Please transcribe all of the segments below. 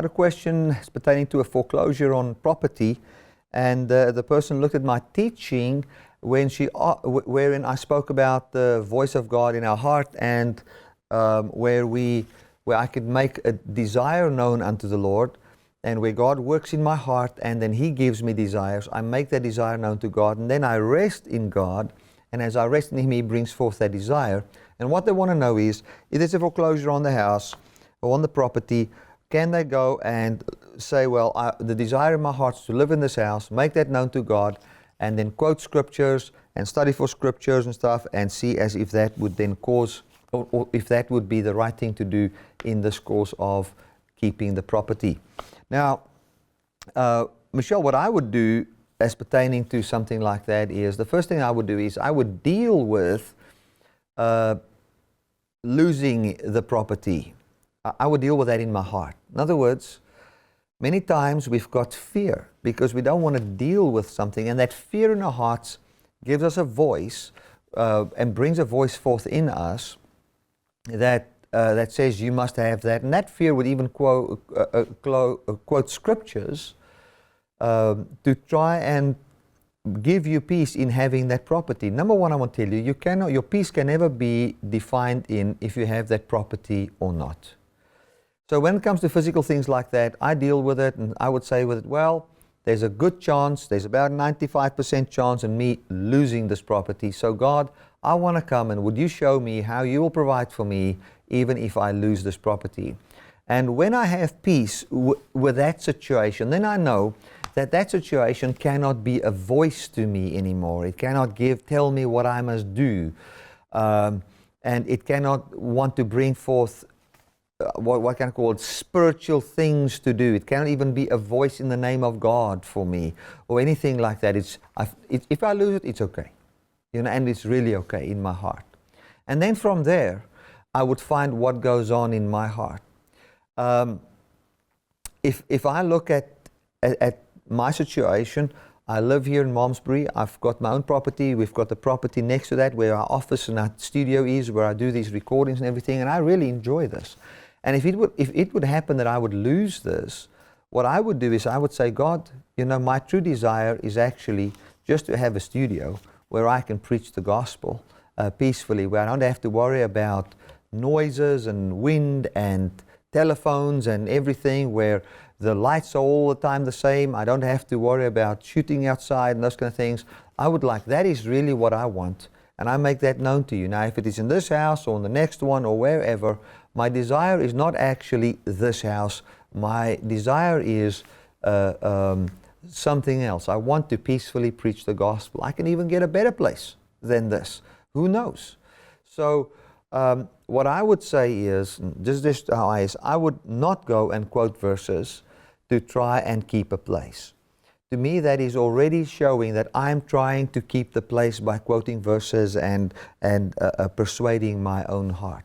had a question pertaining to a foreclosure on property, and the person looked at my teaching wherein I spoke about the voice of God in our heart, and where I could make a desire known unto the Lord, and where God works in my heart, and then He gives me desires. I make that desire known to God, and then I rest in God, and as I rest in Him, He brings forth that desire. And what they want to know is, if there's a foreclosure on the house or on the property, can they go and say, well, the desire in my heart is to live in this house, make that known to God, and then quote scriptures and study for scriptures and stuff, and see as if that would then cause, or if that would be the right thing to do in this course of keeping the property. Now, Michelle, what I would do as pertaining to something like that is, the first thing I would do is I would deal with losing the property. I would deal with that in my heart. In other words, many times we've got fear because we don't want to deal with something, and that fear in our hearts gives us a voice and brings a voice forth in us that says you must have that, and that fear would even quote scriptures to try and give you peace in having that property. Number one, I want to tell you, your peace can never be defined in if you have that property or not. So when it comes to physical things like that, I deal with it, and I would say with it, well, there's a good chance, there's about 95% chance in me losing this property. So God, I want to come, and would you show me how you will provide for me even if I lose this property? And when I have peace with that situation, then I know that situation cannot be a voice to me anymore. It cannot tell me what I must do. And it cannot want to bring forth what can I call it, spiritual things to do. It cannot even be a voice in the name of God for me or anything like that. If I lose it, it's okay. And it's really okay in my heart. And then from there, I would find what goes on in my heart. If I look at my situation, I live here in Malmesbury. I've got my own property. We've got the property next to that where our office and our studio is, where I do these recordings and everything, and I really enjoy this. And if it would happen that I would lose this, what I would do is I would say, God, my true desire is actually just to have a studio where I can preach the gospel peacefully, where I don't have to worry about noises and wind and telephones and everything, where the lights are all the time the same. I don't have to worry about shooting outside and those kind of things. That is really what I want, and I make that known to you. Now, if it is in this house or in the next one or wherever, my desire is not actually this house. My desire is something else. I want to peacefully preach the gospel. I can even get a better place than this. Who knows? So what I would say is, just how I would not go and quote verses to try and keep a place. To me, that is already showing that I'm trying to keep the place by quoting verses and persuading my own heart.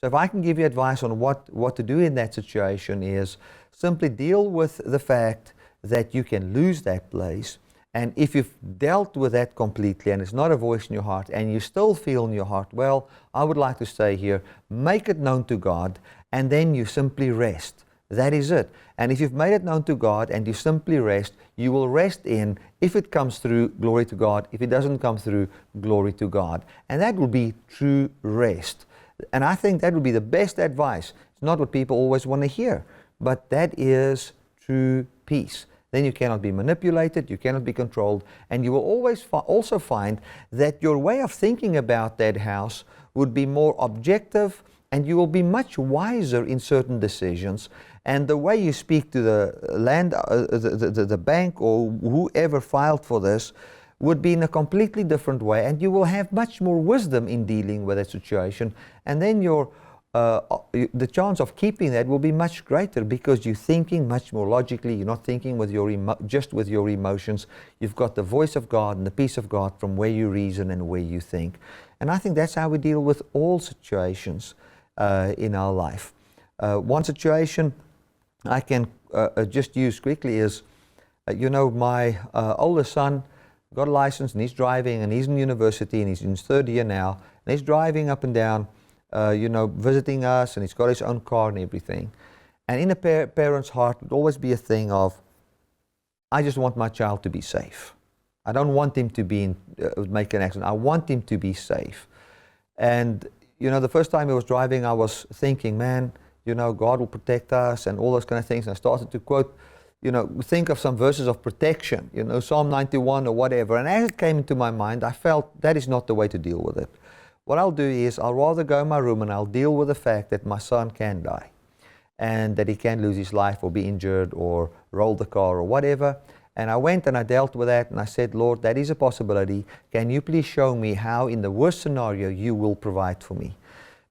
So if I can give you advice on what to do in that situation, is simply deal with the fact that you can lose that place. And if you've dealt with that completely and it's not a voice in your heart and you still feel in your heart, well, I would like to stay here, make it known to God, and then you simply rest. That is it. And if you've made it known to God and you simply rest, you will rest in, if it comes through, glory to God. If it doesn't come through, glory to God. And that will be true rest. And I think that would be the best advice. It's not what people always want to hear, but that is true peace. Then you cannot be manipulated, you cannot be controlled, and you will always also find that your way of thinking about that house would be more objective, and you will be much wiser in certain decisions. And the way you speak to the bank or whoever filed for this would be in a completely different way, and you will have much more wisdom in dealing with that situation. And then the chance of keeping that will be much greater because you're thinking much more logically. You're not thinking with just with your emotions. You've got the voice of God and the peace of God from where you reason and where you think. And I think that's how we deal with all situations in our life. One situation I can just use quickly is, my oldest son got a license and he's driving and he's in university and he's in his third year now, and he's driving up and down, visiting us, and he's got his own car and everything. And in a parent's heart would always be a thing of, I just want my child to be safe. I don't want him to be make an accident. I want him to be safe. And you know, the first time I was driving, I was thinking, man, you know, God will protect us and all those kind of things. And I started to quote, you know, think of some verses of protection, you know, Psalm 91 or whatever. And as it came into my mind, I felt that is not the way to deal with it. What I'll do is I'll rather go in my room and I'll deal with the fact that my son can die and that he can lose his life or be injured or roll the car or whatever. And I went and I dealt with that and I said, Lord, that is a possibility. Can you please show me how in the worst scenario you will provide for me?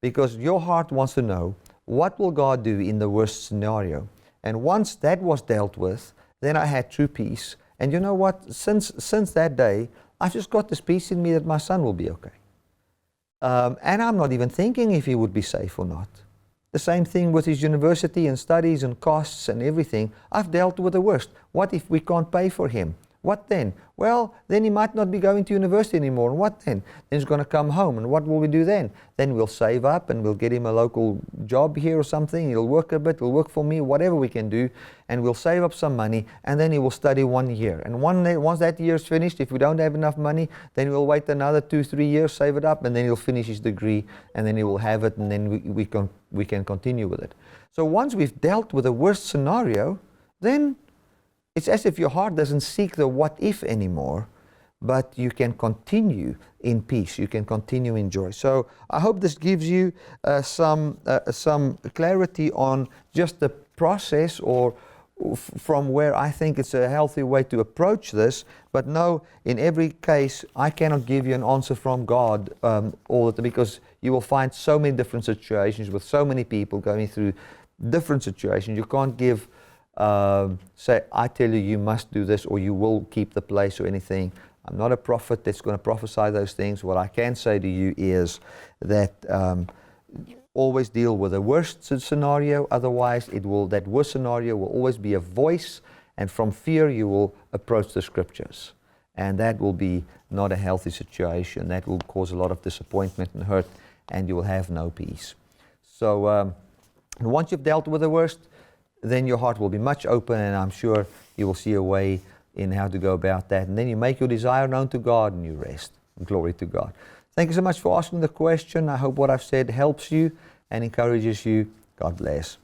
Because your heart wants to know, what will God do in the worst scenario? And once that was dealt with, then I had true peace. And you know what? Since that day, I've just got this peace in me that my son will be okay. And I'm not even thinking if he would be safe or not. The same thing with his university and studies and costs and everything. I've dealt with the worst. What if we can't pay for him? What then? Well, then he might not be going to university anymore. And what then? Then he's going to come home. And what will we do then? Then we'll save up and we'll get him a local job here or something. He'll work a bit, he'll work for me, whatever we can do. And we'll save up some money. And then he will study 1 year. And once that year is finished, if we don't have enough money, then we'll wait another 2-3 years, save it up, and then he'll finish his degree. And then he will have it, and then we can continue with it. So once we've dealt with the worst scenario, then it's as if your heart doesn't seek the what if anymore, but you can continue in peace. You can continue in joy. So I hope this gives you some clarity on just the process, or from where I think it's a healthy way to approach this. But no, in every case, I cannot give you an answer from God all the time, because you will find so many different situations with so many people going through different situations. You can't give say, I tell you, you must do this or you will keep the place or anything. I'm not a prophet that's going to prophesy those things. What I can say to you is that always deal with the worst scenario. Otherwise, that worst scenario will always be a voice, and from fear you will approach the scriptures. And that will be not a healthy situation. That will cause a lot of disappointment and hurt, and you will have no peace. So once you've dealt with the worst, then your heart will be much open, and I'm sure you will see a way in how to go about that. And then you make your desire known to God and you rest. Glory to God. Thank you so much for asking the question. I hope what I've said helps you and encourages you. God bless.